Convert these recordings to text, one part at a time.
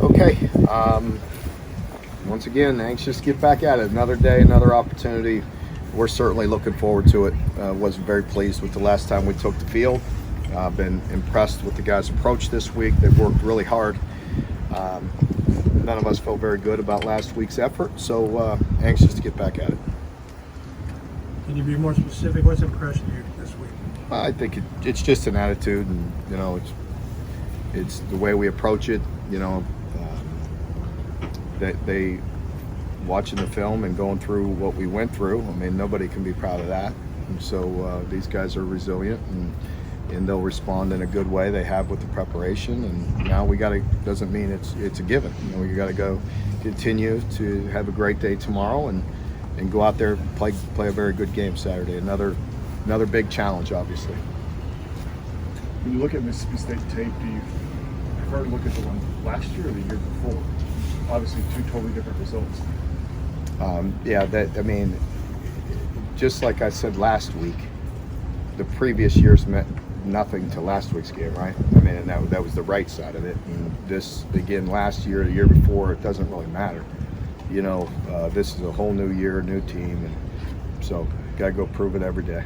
Okay. Once again, anxious to get back at it. Another day, another opportunity. We're certainly looking forward to it. Was very pleased with the last time we took the field. Been impressed with the guys' approach this week. They've worked really hard. None of us felt very good about last week's effort, so anxious to get back at it. Can you be more specific? What's impressed you this week? I think it's just an attitude, and it's the way we approach it. They watching the film and going through what we went through. I mean, nobody can be proud of that. And so these guys are resilient, and they'll respond in a good way. They have with the preparation, and now we got to. Doesn't mean it's a given. We got to go continue to have a great day tomorrow, and go out there and play a very good game Saturday. Another big challenge, obviously. When you look at Mississippi State tape, do you prefer to look at the one last year or the year before? Obviously, two totally different results. Just like I said last week, the previous years meant nothing to last week's game, right? I mean, and that was the right side of it. And this, again, last year, the year before, it doesn't really matter. This is a whole new year, new team, and so gotta go prove it every day.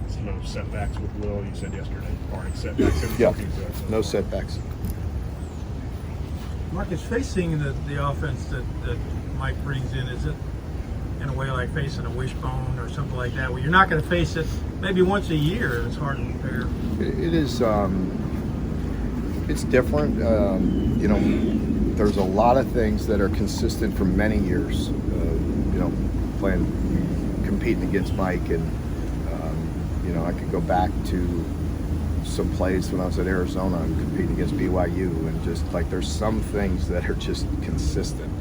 So no setbacks with Will, you said yesterday. Barring setbacks. Yeah, no setbacks. Marcus, facing the offense that Mike brings in, is it in a way like facing a wishbone or something like that, where you're not going to face it maybe once a year and it's hard to prepare? It is. It's different. There's a lot of things that are consistent for many years. Competing against Mike, and I could go back to some plays when I was at Arizona and competing against BYU, and just like there's some things that are just consistent,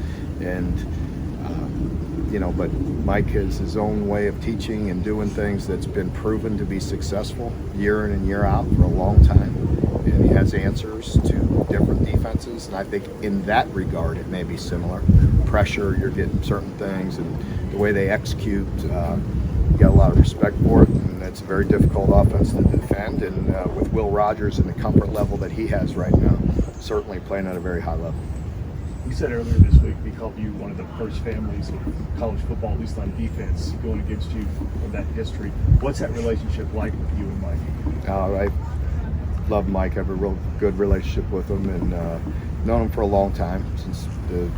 and but Mike has his own way of teaching and doing things that's been proven to be successful year in and year out for a long time, and he has answers to different defenses, and I think in that regard it may be similar. Pressure, you're getting certain things, and the way they execute, you got a lot of respect for it, and it's a very difficult offense to defend, and with Will Rogers and the comfort level that he has right now, certainly playing at a very high level. You said earlier this week he called you one of the first families of college football, at least on defense, going against you from that history. What's that relationship like with you and Mike? I love Mike. I have a real good relationship with him, and known him for a long time, since the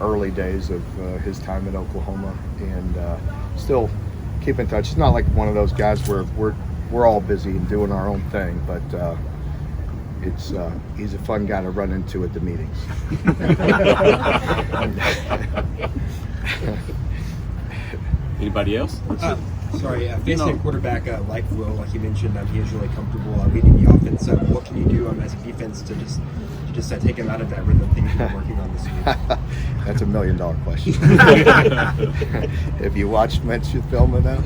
early days of his time at Oklahoma, and still keep in touch. He's not like one of those guys where we're all busy and doing our own thing, but he's a fun guy to run into at the meetings. Anybody else? Facing a quarterback like Will, like you mentioned, he is really comfortable leading the offense. What can you do as a defense to just take him out of that rhythm thing you've been working on this week? That's $1 million question. Have you watched Minshew film of that?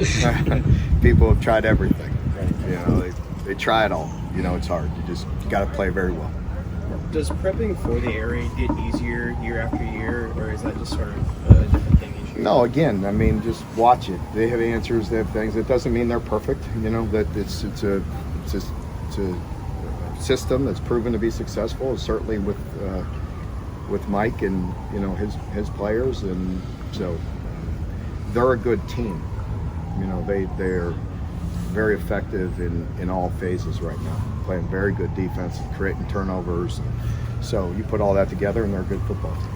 People have tried everything. They try it all. It's hard. You got to play very well. Does prepping for the air raid get easier year after year, or is that just sort of a different thing each year? No, again, just watch it. They have answers. They have things. It doesn't mean they're perfect. That it's a system that's proven to be successful. Certainly with Mike and his players, and so they're a good team. They're very effective in all phases right now, playing very good defense and creating turnovers. So you put all that together, and they're a good football team.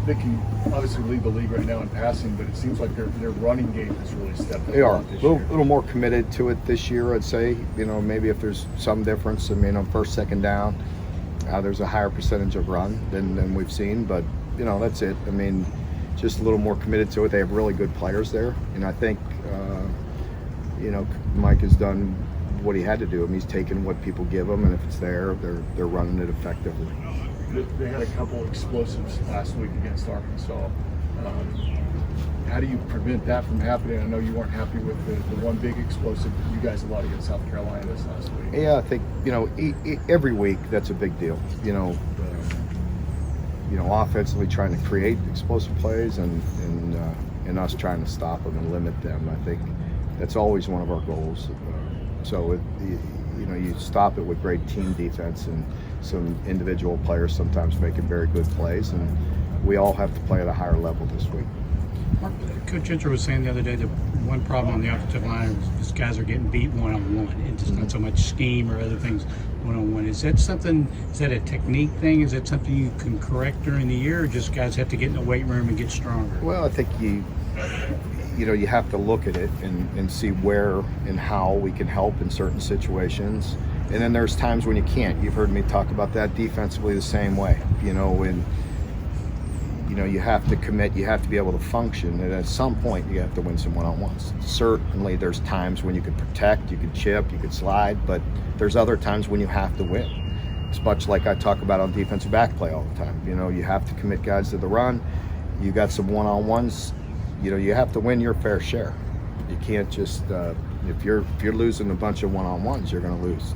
They can obviously lead the league right now in passing, but it seems like their running game has really stepped up. They are this a little more committed to it this year, I'd say. Maybe if there's some difference, on first, second down, there's a higher percentage of run than we've seen, but that's it. Just a little more committed to it. They have really good players there, and I think Mike has done what he had to do. He's taken what people give him, and if it's there, they're running it effectively. They had a couple explosives last week against Arkansas. How do you prevent that from happening? I know you weren't happy with the one big explosive that you guys allowed against South Carolina this last week. Yeah, I think every week that's a big deal. Offensively trying to create explosive plays, and us trying to stop them and limit them. I think that's always one of our goals. So you stop it with great team defense and some individual players sometimes making very good plays, and we all have to play at a higher level this week. Coach Inter was saying the other day that one problem on the offensive line is guys are getting beat one-on-one. It's just not so much scheme or other things one-on-one. Is that a technique thing? Is that something you can correct during the year, or just guys have to get in the weight room and get stronger? Well, I think you have to look at it and see where and how we can help in certain situations. And then there's times when you can't. You've heard me talk about that defensively the same way. When you have to commit, you have to be able to function, and at some point you have to win some one-on-ones. Certainly there's times when you could protect, you could chip, you could slide, but there's other times when you have to win. It's much like I talk about on defensive back play all the time. You have to commit guys to the run. You got some one-on-ones. You have to win your fair share. You can't just if you're losing a bunch of one-on-ones, you're going to lose.